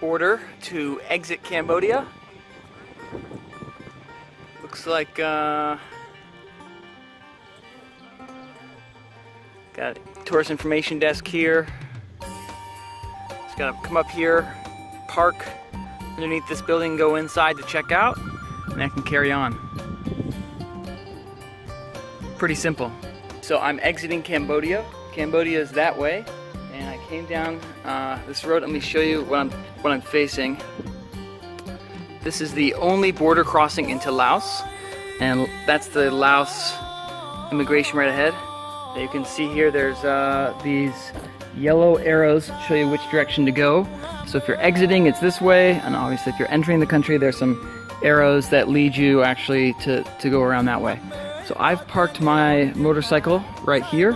border to exit Cambodia. Looks like got a tourist information desk here. Just gotta come up here, park underneath this building, go inside to check out, and I can carry on. Pretty simple. So I'm exiting Cambodia. Cambodia is that way, and I came down this road. Let me show you what I'm facing. This is the only border crossing into Laos, and that's the Laos immigration right ahead. Now you can see here there's these yellow arrows show you which direction to go. So if you're exiting, it's this way, and obviously if you're entering the country, there's some arrows that lead you actually to go around that way. So I've parked my motorcycle right here.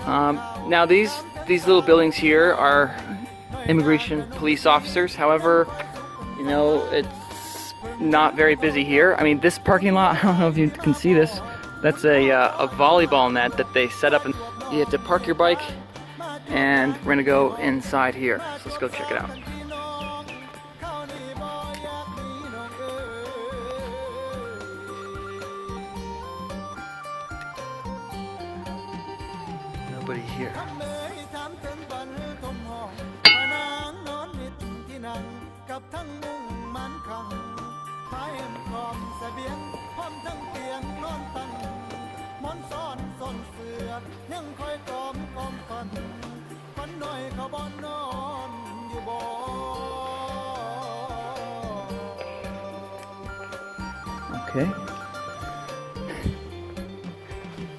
Now these little buildings here are immigration police officers. However, you know, it's not very busy here. I mean, this parking lot, I don't know if you can see this, that's a volleyball net that they set up, and you have to park your bike, and we're gonna go inside here. So let's go check it out. Nobody here. Okay.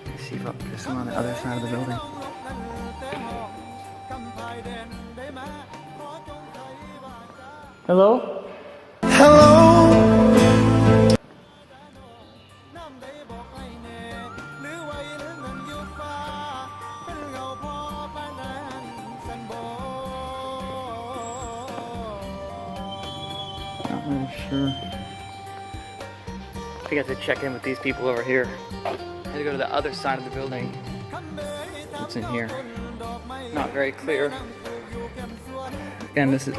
Let's see if there's some on the other side of the building. Hello? Hello? Not really sure. I think I have to check in with these people over here. I had to go to the other side of the building. What's in here? Not very clear. Again, this is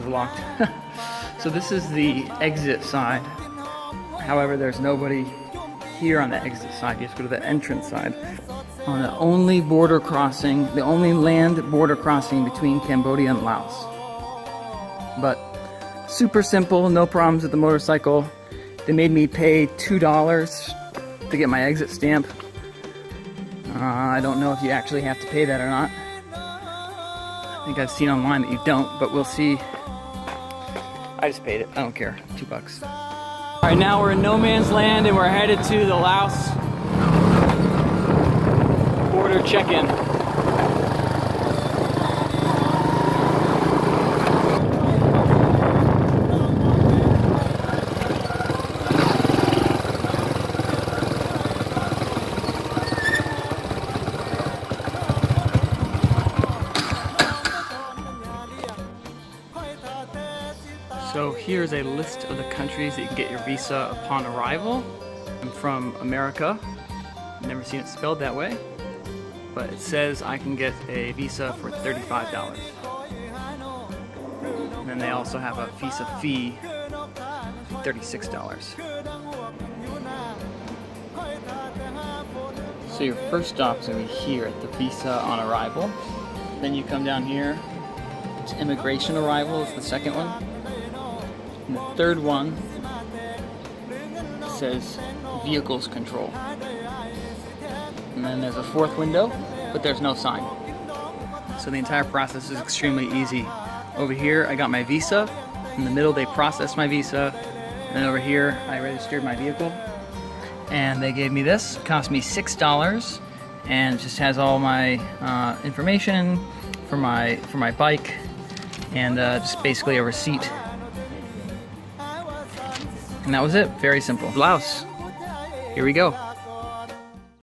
locked. So this is the exit side. However, there's nobody here on the exit side. You have to go to the entrance side. On the only border crossing, the only land border crossing between Cambodia and Laos. But super simple, no problems with the motorcycle. They made me pay $2 to get my exit stamp. I don't know if you actually have to pay that or not. I think I've seen online that you don't, but we'll see. I just paid it, I don't care, $2. All right, now we're in no man's land and we're headed to the Laos border check-in. So here's a list of the countries that you can get your visa upon arrival. I'm from America. Never seen it spelled that way, but it says I can get a visa for $35. And then they also have a visa fee, $36. So your first stop is going to be here at the visa on arrival. Then you come down here. It's immigration arrival is the second one. And the third one says vehicles control. And then there's a fourth window, but there's no sign. So the entire process is extremely easy. Over here, I got my visa. In the middle, they processed my visa. And then over here, I registered my vehicle. And they gave me this. It cost me $6. And it just has all my information for my bike. And just basically a receipt. And that was it. Very simple. Laos. Here we go.